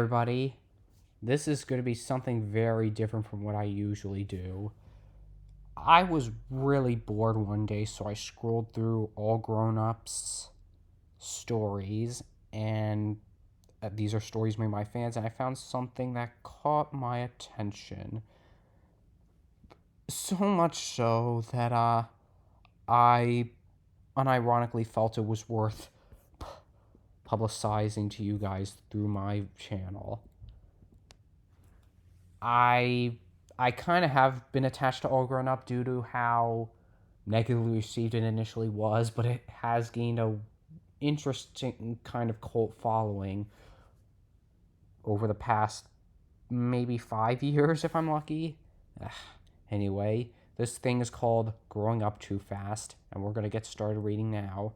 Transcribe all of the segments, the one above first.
everybody. This is going to be something very different from what I usually do. I was really bored one day, so I scrolled through all grown ups' stories, and these are stories made by fans, and I found something that caught my attention. So much so that I unironically felt it was worth publicizing to you guys through my channel. I I kind of have been attached to All Grown Up due to how negatively received it initially was, but it has gained a interesting kind of cult following over the past maybe 5 years if I'm lucky. Anyway, this thing is called Growing Up Too Fast, and we're going to get started reading now.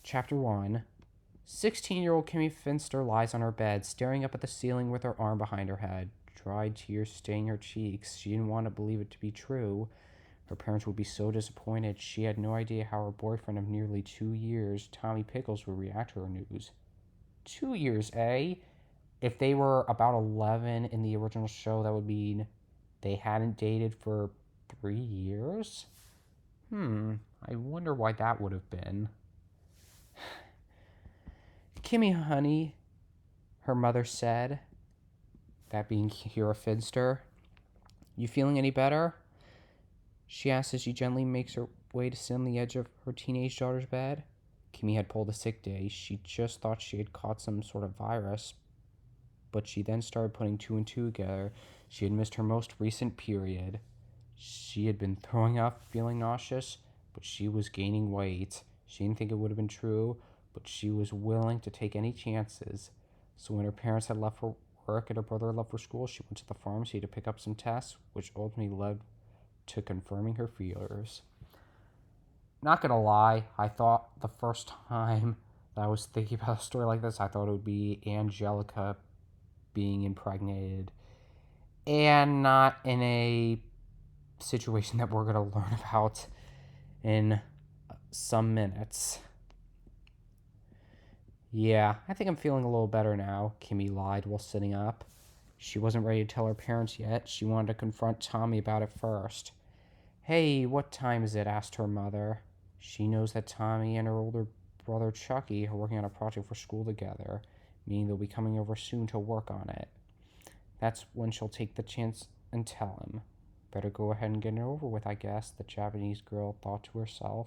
Chapter 1. 16-year-old Kimmy Finster lies on her bed, staring up at the ceiling with her arm behind her head. Dried tears stain her cheeks. She didn't want to believe it to be true. Her parents would be so disappointed. She had no idea how her boyfriend of nearly 2 years, Tommy Pickles, would react to her news. 2 years, eh? If they were about 11 in the original show, that would mean they hadn't dated for 3 years? I wonder why that would have been. Kimmy, honey, her mother said, that being Kira Finster. You feeling any better? She asks as she gently makes her way to sit on the edge of her teenage daughter's bed. Kimmy had pulled a sick day. She just thought she had caught some sort of virus, but she then started putting two and two together. She had missed her most recent period. She had been throwing up, feeling nauseous, but she was gaining weight. She didn't think it would have been true, but she was willing to take any chances. So when her parents had left for work and her brother left for school, she went to the pharmacy to pick up some tests, which ultimately led to confirming her fears. Not gonna lie, I thought the first time that I was thinking about a story like this, I thought it would be Angelica being impregnated, and not in a situation that we're gonna learn about in some minutes. Yeah, I think I'm feeling a little better now, Kimmy lied while sitting up. She wasn't ready to tell her parents yet. She wanted to confront Tommy about it first. Hey, what time is it? Asked her mother. She knows that Tommy and her older brother Chucky are working on a project for school together, meaning they'll be coming over soon to work on it. That's when she'll take the chance and tell him. Better go ahead and get it over with, I guess, the Japanese girl thought to herself.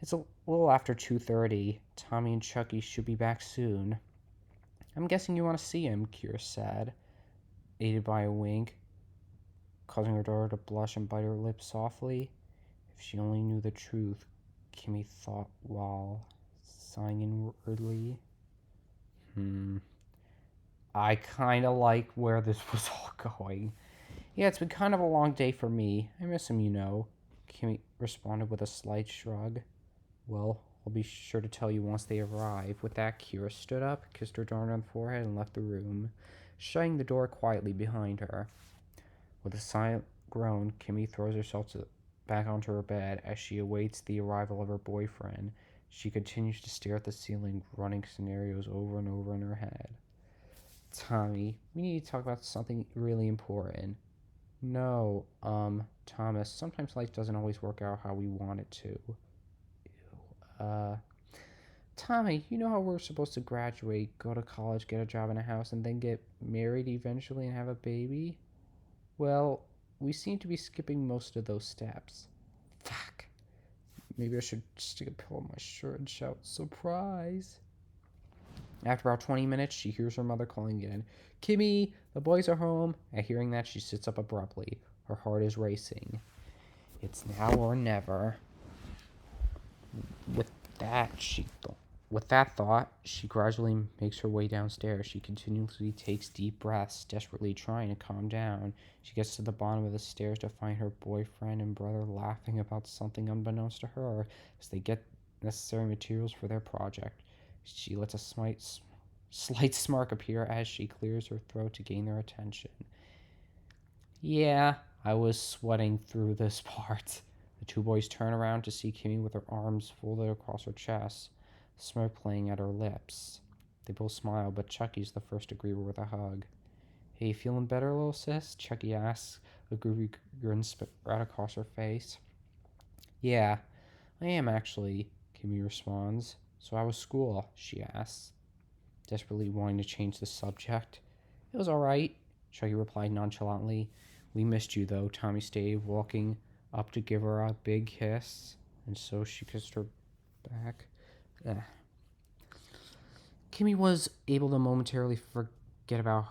It's a little after 2:30. Tommy and Chucky should be back soon. I'm guessing you want to see him, Kira said, aided by a wink, causing her daughter to blush and bite her lips softly. If she only knew the truth, Kimmy thought while sighing inwardly. I kind of like where this was all going. Yeah, it's been kind of a long day for me. I miss him, Kimmy responded with a slight shrug. Well, I'll be sure to tell you once they arrive. With that, Kira stood up, kissed her daughter on the forehead, and left the room, shutting the door quietly behind her. With a silent groan, Kimmy throws herself back onto her bed as she awaits the arrival of her boyfriend. She continues to stare at the ceiling, running scenarios over and over in her head. Tommy, we need to talk about something really important. No, Thomas, sometimes life doesn't always work out how we want it to. Tommy, you know how we're supposed to graduate, go to college, get a job in a house, and then get married eventually and have a baby? Well, we seem to be skipping most of those steps. Fuck. Maybe I should stick a pillow in my shirt and shout, surprise. After about 20 minutes, she hears her mother calling again. Kimmy, the boys are home. At hearing that, she sits up abruptly. Her heart is racing. It's now or never. With that thought, she gradually makes her way downstairs. She continuously takes deep breaths, desperately trying to calm down. She gets to the bottom of the stairs to find her boyfriend and brother laughing about something unbeknownst to her as they get necessary materials for their project. She lets a slight smirk appear as she clears her throat to gain their attention. Yeah, I was sweating through this part. The two boys turn around to see Kimmy with her arms folded across her chest, smirk playing at her lips. They both smile, but Chucky's the first to greet her with a hug. Hey, feeling better, little sis? Chucky asks, a groovy grin right across her face. Yeah, I am actually, Kimmy responds. So how was school? She asks, desperately wanting to change the subject. It was alright, Chucky replied nonchalantly. We missed you, though, Tommy stated, walking up to give her a big kiss, and so she kissed her back. Ugh. Kimmy was able to momentarily forget about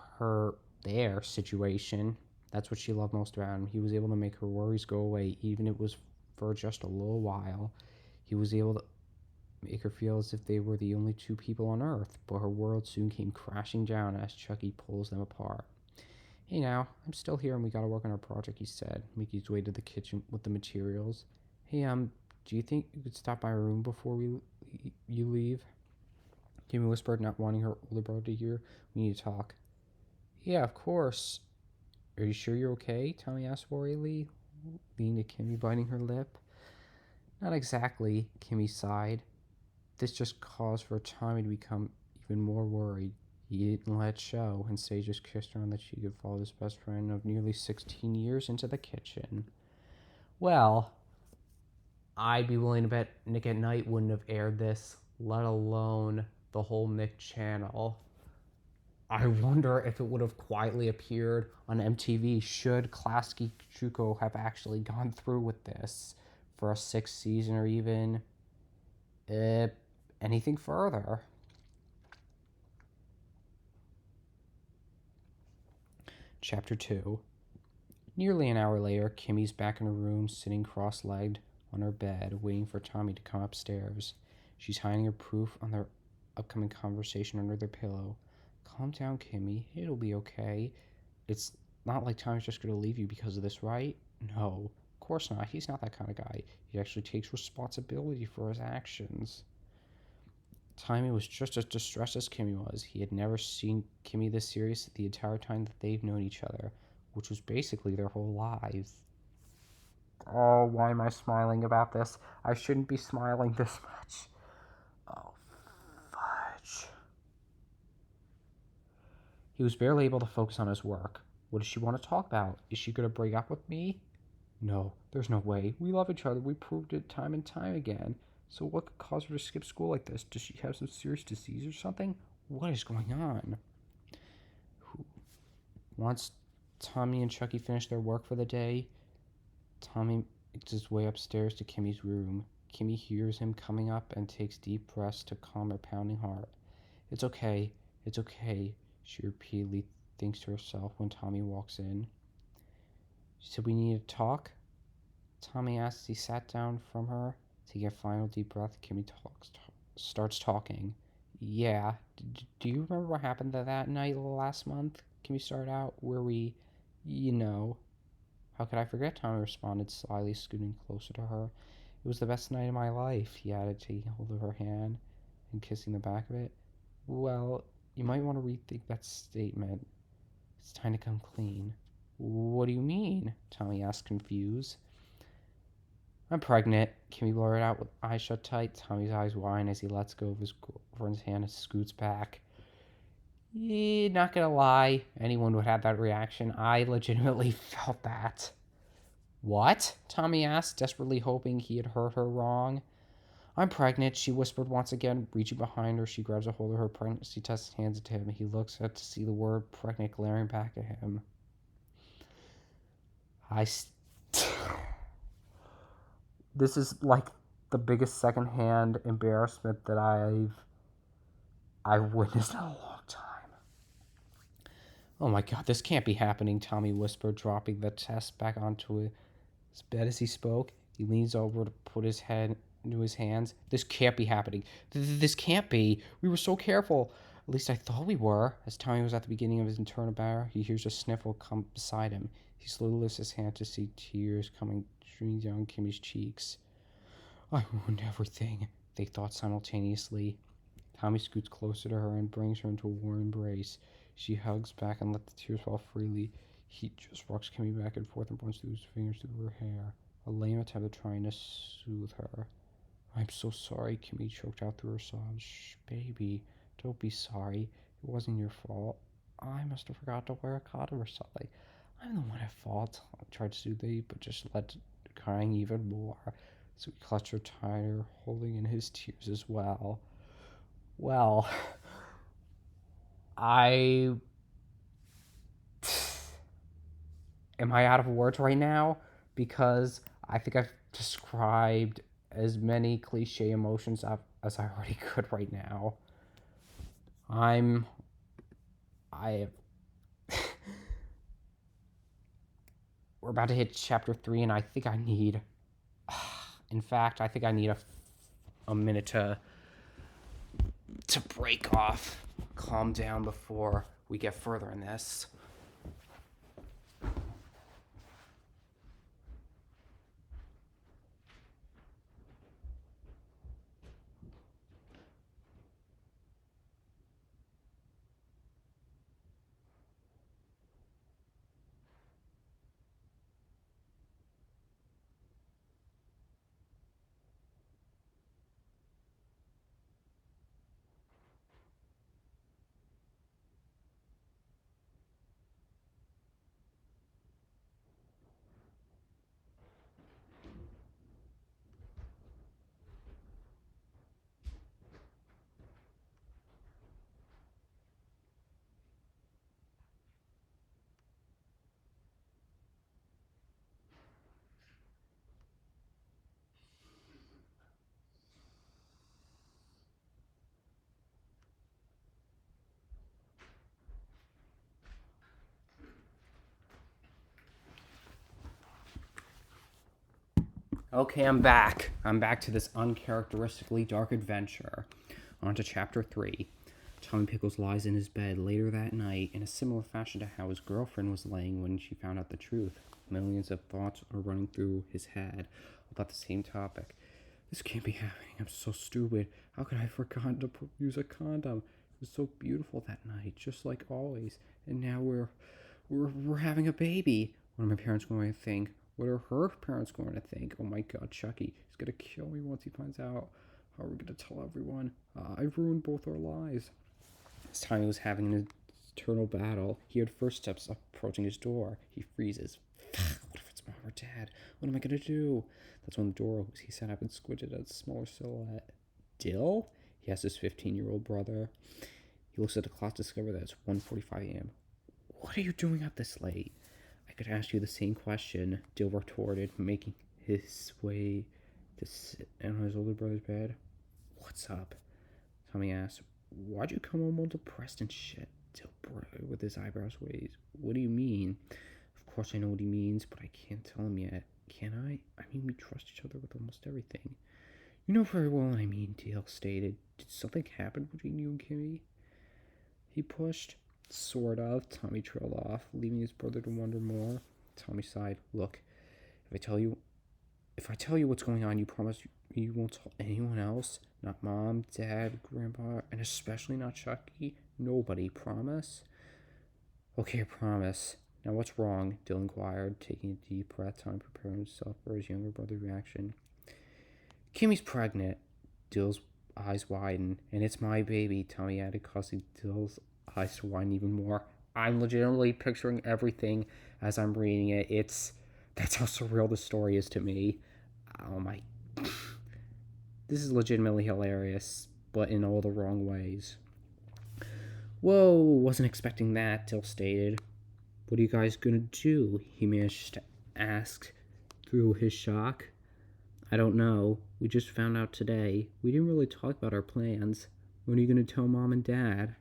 their situation. That's what she loved most about him. He was able to make her worries go away, even if it was for just a little while. He was able to make her feel as if they were the only two people on Earth, but her world soon came crashing down as Chucky pulls them apart. Hey now, I'm still here and we gotta work on our project, he said, making his way to the kitchen with the materials. Hey, do you think you could stop by our room before you leave? Kimmy whispered, not wanting her older brother to hear. We need to talk. Yeah, of course. Are you sure you're okay? Tommy asked worriedly, leaning to Kimmy, biting her lip. Not exactly, Kimmy sighed. This just caused for Tommy to become even more worried. He didn't let it show. Instead, he just kissed her on the cheek and followed his best friend of nearly 16 years into the kitchen. Well, I'd be willing to bet Nick at Night wouldn't have aired this, let alone the whole Nick channel. I wonder if it would have quietly appeared on MTV should Klasky Csuko have actually gone through with this for a sixth season or even anything further. Chapter 2. Nearly an hour later, Kimmy's back in her room, sitting cross-legged on her bed, waiting for Tommy to come upstairs. She's hiding her proof on their upcoming conversation under their pillow. Calm down, Kimmy. It'll be okay. It's not like Tommy's just going to leave you because of this, right? No, of course not. He's not that kind of guy. He actually takes responsibility for his actions. Tommy was just as distressed as Kimmy was. He had never seen Kimmy this serious the entire time that they've known each other, which was basically their whole lives. Oh, why am I smiling about this? I shouldn't be smiling this much. Oh, fudge. He was barely able to focus on his work. What does she want to talk about? Is she going to break up with me? No, there's no way. We love each other. We proved it time and time again. So what could cause her to skip school like this? Does she have some serious disease or something? What is going on? Once Tommy and Chucky finish their work for the day, Tommy makes his way upstairs to Kimmy's room. Kimmy hears him coming up and takes deep breaths to calm her pounding heart. It's okay. It's okay, she repeatedly thinks to herself when Tommy walks in. She said we need to talk? Tommy asks as he sat down from her. Taking a final deep breath, Kimmy starts talking. Yeah, do you remember what happened that night last month? Kimmy started out where you know. How could I forget? Tommy responded, slyly scooting closer to her. It was the best night of my life, he added, taking hold of her hand and kissing the back of it. Well, you might want to rethink that statement. It's time to come clean. What do you mean? Tommy asked, confused. I'm pregnant, Kimmy blurted out with eyes shut tight. Tommy's eyes widen as he lets go of his girlfriend's hand and scoots back. Not gonna lie, anyone would have that reaction. I legitimately felt that. What? Tommy asked, desperately hoping he had heard her wrong. I'm pregnant, she whispered once again. Reaching behind her, she grabs a hold of her pregnancy test and hands it to him. He looks up to see the word pregnant glaring back at him. This is like the biggest secondhand embarrassment that I've witnessed in a long time. Oh my god, this can't be happening, Tommy whispered, dropping the test back onto his bed as he spoke. He leans over to put his head into his hands. This can't be happening. This can't be. We were so careful. At least I thought we were. As Tommy was at the beginning of his internal battle, he hears a sniffle come beside him. He slowly lifts his hand to see tears coming streaming down Kimmy's cheeks. I ruined everything, they thought simultaneously. Tommy scoots closer to her and brings her into a warm embrace. She hugs back and lets the tears fall freely. He just rocks Kimmy back and forth and runs through his fingers through her hair, a lame attempt at trying to soothe her. I'm so sorry, Kimmy choked out through her sobs. Shh, baby, Don't be sorry. It wasn't your fault. I must have forgot to wear a condom or something. I'm the one at fault. I tried to soothe her, but just led to crying even more. So he clutched her tighter, holding in his tears as well. Well, I am I out of words right now? Because I think I've described as many cliche emotions as I already could right now. I'm. I. We're about to hit chapter 3, and I think I need. In fact, I think I need a minute to break off, calm down before we get further in this. Okay, I'm back. I'm back to this uncharacteristically dark adventure. On to chapter 3. Tommy Pickles lies in his bed later that night in a similar fashion to how his girlfriend was laying when she found out the truth. Millions of thoughts are running through his head about the same topic. This can't be happening. I'm so stupid. How could I have forgotten to use a condom? It was so beautiful that night, just like always. And now we're having a baby. What are my parents going to think? What are her parents going to think? Oh my god, Chucky, he's gonna kill me once he finds out. How are we gonna tell everyone? I've ruined both our lives. This time he was having an eternal battle. He heard footsteps approaching his door. He freezes. What if it's mom or dad? What am I gonna do? That's when the door opens. He sat up and squinted at a smaller silhouette. Dill? He asked his 15-year-old brother. He looks at the clock to discover that it's 1:45 a.m. What are you doing up this late? I could ask you the same question, Dill retorted, making his way to sit on his older brother's bed. What's up? Tommy asked. Why'd you come home all depressed and shit? Dill brought with his eyebrows raised. What do you mean? Of course I know what he means, but I can't tell him yet. Can I? I mean, we trust each other with almost everything. You know very well what I mean, Dill stated. Did something happen between you and Kimmy? He pushed. Sort of. Tommy trailed off, leaving his brother to wonder more. Tommy sighed. Look, if I tell you what's going on, you promise you won't tell anyone else? Not Mom, Dad, Grandpa, and especially not Chucky? Nobody, promise? Okay, I promise. Now what's wrong? Dill inquired, taking a deep breath, Tommy preparing himself for his younger brother's reaction. Kimmy's pregnant. Dill's eyes widened. And it's my baby, Tommy added, causing Dill's eyes to widen even more. I'm legitimately picturing everything as I'm reading it. That's how surreal the story is to me. Oh my. This is legitimately hilarious, but in all the wrong ways. Whoa, wasn't expecting that, Dill stated. What are you guys gonna do? He managed to ask through his shock. I don't know. We just found out today. We didn't really talk about our plans. When are you gonna tell Mom and Dad?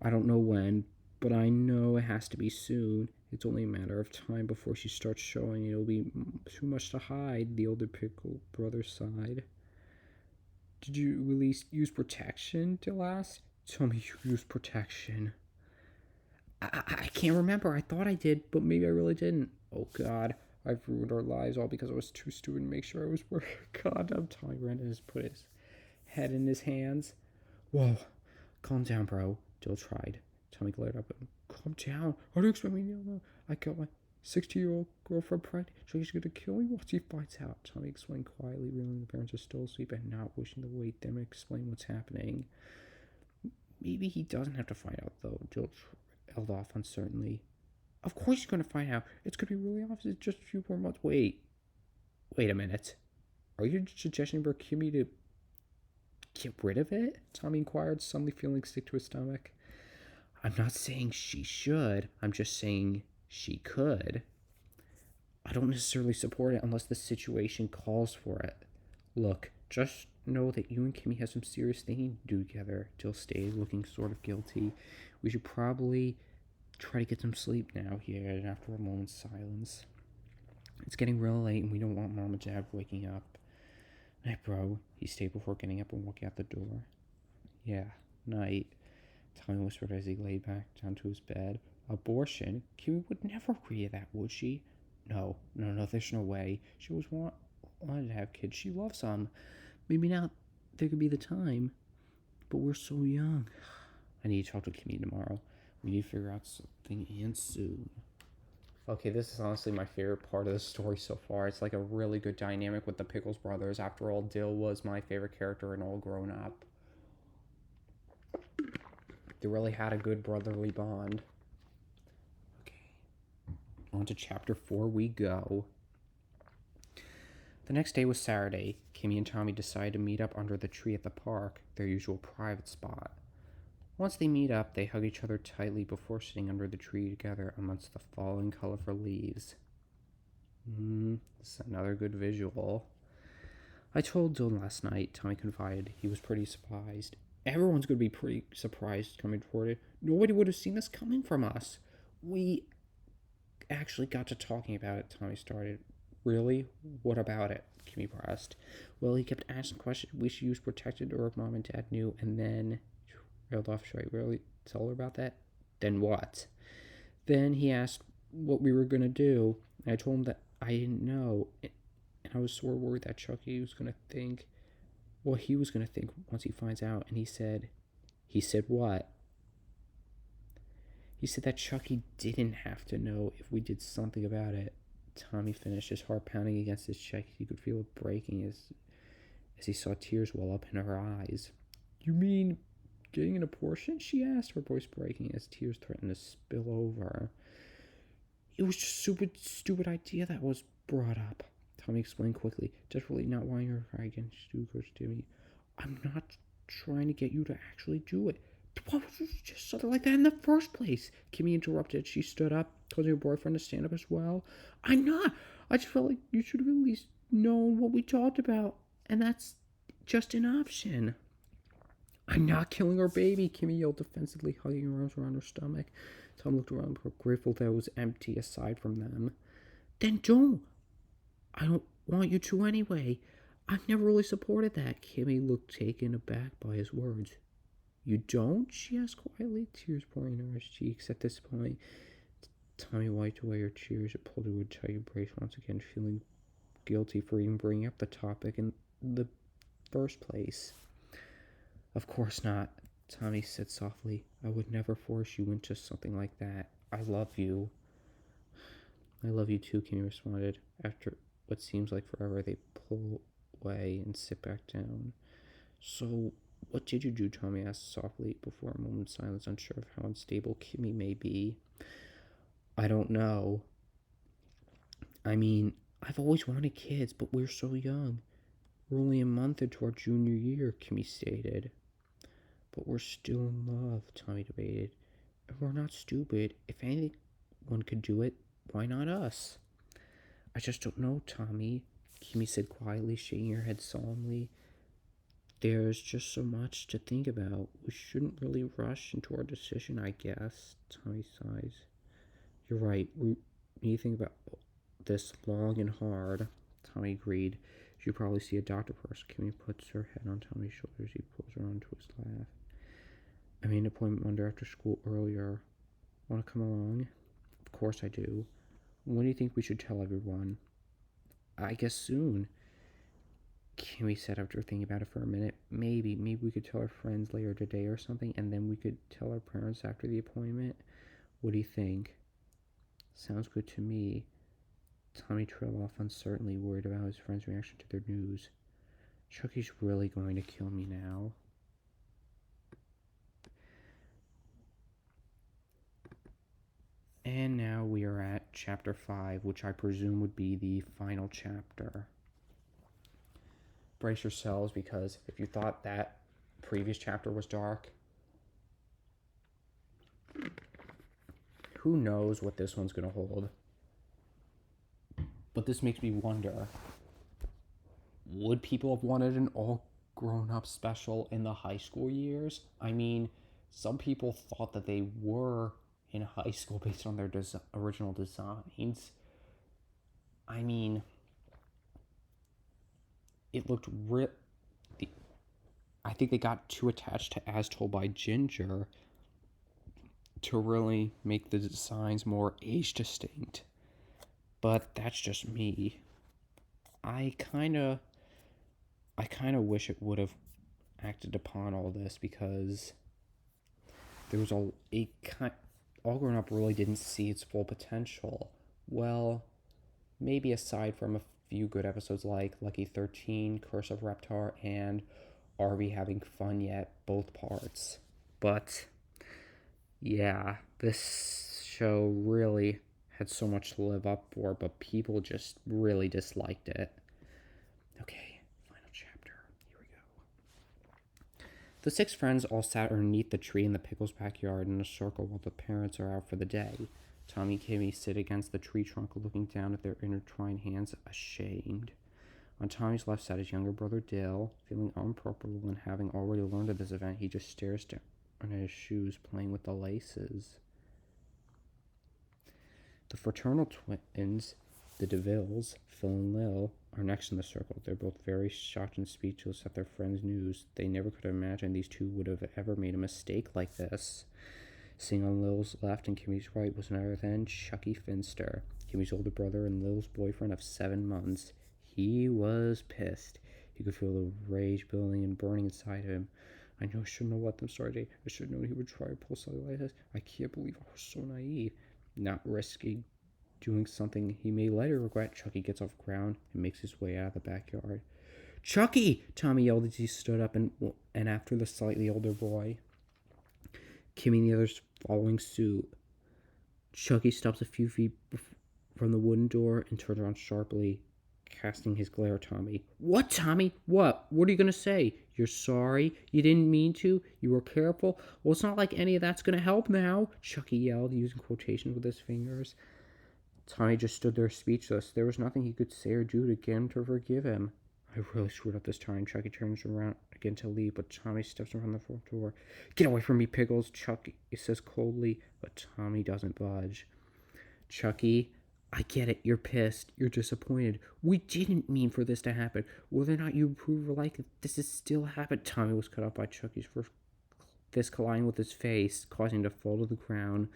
I don't know when, but I know it has to be soon. It's only a matter of time before she starts showing. It'll be too much to hide, the older Pickle brother sighed. Did you at least use protection, Dill asked? Tell me you used protection. I can't remember. I thought I did, but maybe I really didn't. Oh, God. I've ruined our lives all because I was too stupid to make sure I was wearing a condom. Tommy Brandon put his head in his hands. Whoa. Calm down, bro. Dill tried. Tommy glared up at him. Calm down. How do you expect me to know? I got my 60-year-old girlfriend pregnant. She's going to kill me once he finds out. Tommy explained quietly, realizing the parents are still asleep and not wishing to wake them and explain what's happening. Maybe he doesn't have to find out, though. Jill held off uncertainly. Of course he's going to find out. It's going to be really obvious. It's just a few more months. Wait a minute. Are you suggesting for Kimmy to get rid of it? Tommy inquired, suddenly feeling sick to his stomach. I'm not saying she should. I'm just saying she could. I don't necessarily support it unless the situation calls for it. Look, just know that you and Kimmy have some serious thinking to do together. Jill stayed, looking sort of guilty. We should probably try to get some sleep now, he added after a moment's silence. It's getting real late and we don't want Mom and Dad waking up. Night, bro, he stayed before getting up and walking out the door. Yeah, night, Tommy whispered as he lay back down to his bed. Abortion? Kimmy would never agree to that, would she? No, there's no way. She always wanted to have kids. She loves them. Maybe now there could be the time, but we're so young. I need to talk to Kimmy tomorrow. We need to figure out something, and soon. Okay, this is honestly my favorite part of the story so far. It's like a really good dynamic with the Pickles brothers. After all, Dill was my favorite character in All Grown Up. They really had a good brotherly bond. Okay, on to chapter 4 we go. The next day was Saturday. Kimmy and Tommy decided to meet up under the tree at the park, their usual private spot. Once they meet up, they hug each other tightly before sitting under the tree together amongst the falling colorful leaves. This is another good visual. I told Dylan last night, Tommy confided. He was pretty surprised. Everyone's going to be pretty surprised coming toward it. Nobody would have seen this coming from us. We actually got to talking about it, Tommy started. Really? What about it? Kimmy pressed. Well, he kept asking questions we should use protected or if Mom and Dad knew, and then railed off. Should I really tell her about that? Then what? Then he asked what we were going to do, and I told him that I didn't know, and I was sort of worried that Chucky was going to think what he was going to think once he finds out, and he said what? He said that Chucky didn't have to know if we did something about it. Tommy finished, his heart pounding against his chest. He could feel it breaking as he saw tears well up in her eyes. You mean getting an abortion? She asked, her voice breaking as tears threatened to spill over. It was just a stupid idea that was brought up, Tommy explained quickly, desperately not wanting her to cry again. She goes to me. I'm not trying to get you to actually do it. Why would you just something like that in the first place? Kimmy interrupted. She stood up, causing her boyfriend to stand up as well. I'm not. I just felt like you should have at least known what we talked about, and that's just an option. I'm not killing her baby, Kimmy yelled defensively, hugging her arms around her stomach. Tom looked around, grateful that it was empty aside from them. Then don't. I don't want you to anyway. I've never really supported that. Kimmy looked taken aback by his words. You don't? She asked quietly, tears pouring down her cheeks. At this point, Tommy wiped away her tears and pulled her to a tight embrace once again, feeling guilty for even bringing up the topic in the first place. Of course not, Tommy said softly. I would never force you into something like that. I love you. I love you too, Kimmy responded. After what seems like forever, they pull away and sit back down. So, what did you do? Tommy asked softly before a moment's silence, unsure of how unstable Kimmy may be. I don't know. I mean, I've always wanted kids, but we're so young. We're only a month into our junior year, Kimmy stated. But we're still in love, Tommy debated. And we're not stupid. If anyone could do it, why not us? I just don't know, Tommy, Kimmy said quietly, shaking her head solemnly. There's just so much to think about. We shouldn't really rush into our decision, I guess, Tommy sighs. You're right. We need to think about this long and hard, Tommy agreed. You should probably see a doctor first. Kimmy puts her head on Tommy's shoulders. He pulls her onto his lap. I made an appointment Monday after school earlier. Want to come along? Of course I do. When do you think we should tell everyone? I guess soon, Kimmy said after thinking about it for a minute. Maybe we could tell our friends later today or something, and then we could tell our parents after the appointment. What do you think? Sounds good to me. Tommy trailed off uncertainly, worried about his friend's reaction to their news. Chucky's really going to kill me now. chapter 5, which I presume would be the final chapter. Brace yourselves, because if you thought that previous chapter was dark, who knows what this one's going to hold. But this makes me wonder, would people have wanted an all grown up special in the high school years? I mean, some people thought that they were in high school based on their original designs. I mean, it looked real. I think they got too attached to As Told by Ginger to really make the designs more age distinct. But that's just me. I kind of wish it would have acted upon all this, because there was all grown up really didn't see its full potential. Well, maybe aside from a few good episodes like Lucky 13, Curse of Reptar, and Are We Having Fun Yet? Both parts. But yeah, this show really had so much to live up for, but people just really disliked it. Okay, final chapter. Here we go. The 6 friends all sat underneath the tree in the Pickles' backyard in a circle while the parents are out for the day. Tommy and Kimmy sit against the tree trunk looking down at their intertwined hands, ashamed. On Tommy's left side is younger brother Dale, feeling uncomfortable and having already learned of this event. He just stares down at his shoes, playing with the laces. The fraternal twins, the DeVilles, Phil and Lil, are next in the circle. They're both very shocked and speechless at their friend's news. They never could have imagined these two would have ever made a mistake like this. Sitting on Lil's left and Kimmy's right was none other than Chucky Finster, Kimmy's older brother and Lil's boyfriend of 7 months. He was pissed. He could feel the rage building and burning inside him. I know I shouldn't have let them start a date. I should have known he would try to pull something like this. I can't believe I was so naive. Not risking doing something he may later regret, Chucky gets off the ground and makes his way out of the backyard. Chucky! Tommy yelled as he stood up and after the slightly older boy. Kimmy and the others following suit. Chucky stops a few feet from the wooden door and turns around sharply, casting his glare at Tommy. What, Tommy? What? What are you going to say? You're sorry? You didn't mean to? You were careful? Well, it's not like any of that's going to help now, Chucky yelled, using quotations with his fingers. Tommy just stood there speechless. There was nothing he could say or do to get him to forgive him. I really screwed up this time. Chucky turns around again to leave, but Tommy steps in front of the front door. Get away from me, Pickles, Chucky says coldly, but Tommy doesn't budge. Chucky, I get it. You're pissed. You're disappointed. We didn't mean for this to happen. Whether or not you approve or like it, this is still happened. Tommy was cut off by Chucky's fist colliding with his face, causing him to fall to the ground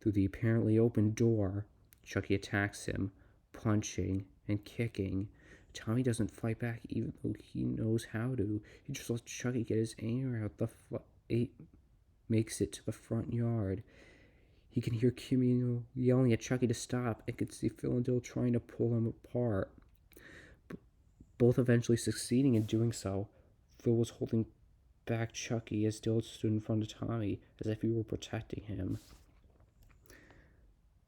through the apparently open door. Chucky attacks him, punching and kicking. Tommy doesn't fight back even though he knows how to. He just lets Chucky get his anger out. Makes it to the front yard. He can hear Kimmy yelling at Chucky to stop and can see Phil and Dill trying to pull him apart. Both eventually succeeding in doing so. Phil was holding back Chucky as Dill stood in front of Tommy as if he were protecting him.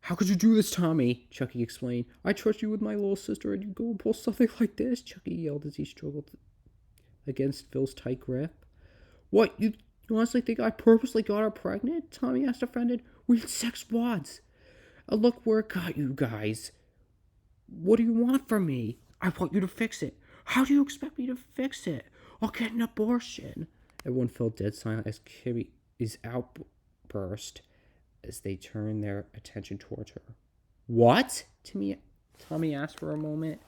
How could you do this, Tommy? Chucky explained. I trust you with my little sister and you go and pull something like this, Chucky yelled as he struggled against Phil's tight grip. What, you honestly think I purposely got her pregnant? Tommy asked offended. We had sex once. And look where it got you guys. What do you want from me? I want you to fix it. How do you expect me to fix it? I'll get an abortion. Everyone fell dead silent as Kimmy's outburst as they turned their attention towards her. What? Tommy asked for a moment,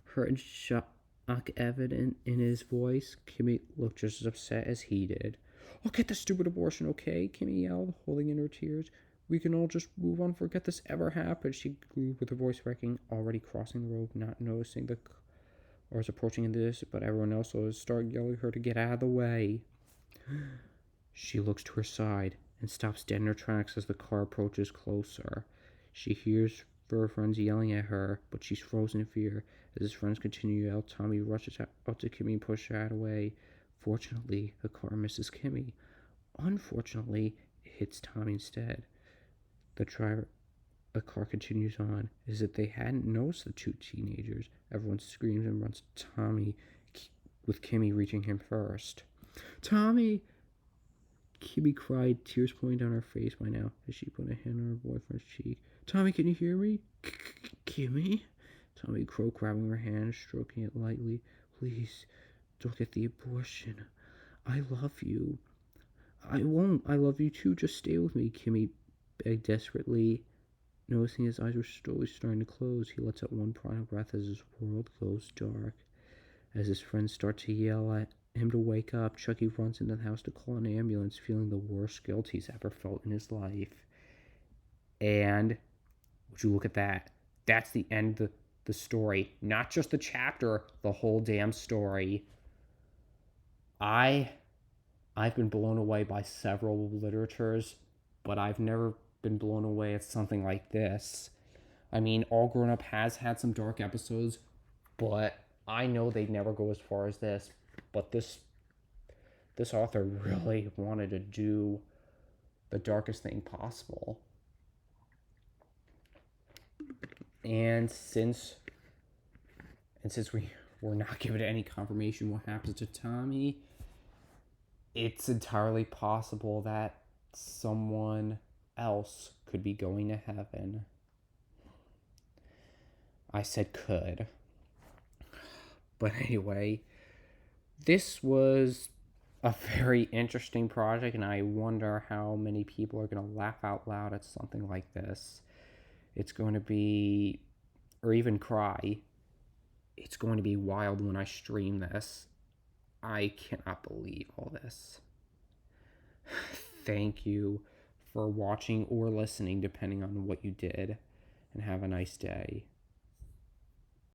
hurt and shock evident in his voice. Kimmy looked just as upset as he did. I'll get the stupid abortion, okay? Kimmy yelled, holding in her tears. We can all just move on, forget this ever happened. She grew with her voice wrecking, already crossing the road, not noticing the cars approaching in this, but everyone else was starting yelling at her to get out of the way. She looks to her side and stops dead in her tracks as the car approaches closer. She hears her friends yelling at her, but she's frozen in fear. As his friends continue to yell, Tommy rushes out to Kimmy and pushes her out of the way. Fortunately, the car misses Kimmy. Unfortunately, it hits Tommy instead. The driver A car continues on, as if they hadn't noticed the two teenagers. Everyone screams and runs to Tommy, with Kimmy reaching him first. Tommy! Kimmy cried, tears pouring down her face by now, as she put a hand on her boyfriend's cheek. Tommy, can you hear me? Kimmy? Tommy croaked, grabbing her hand, stroking it lightly. Please, don't get the abortion. I love you. I won't. I love you too. Just stay with me, Kimmy begged desperately. Noticing his eyes were slowly starting to close, he lets out one final breath as his world goes dark. As his friends start to yell at him to wake up, Chucky runs into the house to call an ambulance, feeling the worst guilt he's ever felt in his life. And would you look at that? That's the end of the story. Not just the chapter, the whole damn story. I've been blown away by several literatures, but I've never been blown away at something like this. I mean, All Grown Up has had some dark episodes, but I know they'd never go as far as this. But this author really wanted to do the darkest thing possible. And since we're not given any confirmation what happens to Tommy, it's entirely possible that someone else could be going to heaven. I said could. But anyway, this was a very interesting project, and I wonder how many people are going to laugh out loud at something like this. It's going to be, or even cry. It's going to be wild when I stream this. I cannot believe all this. Thank you for watching or listening, depending on what you did, and have a nice day.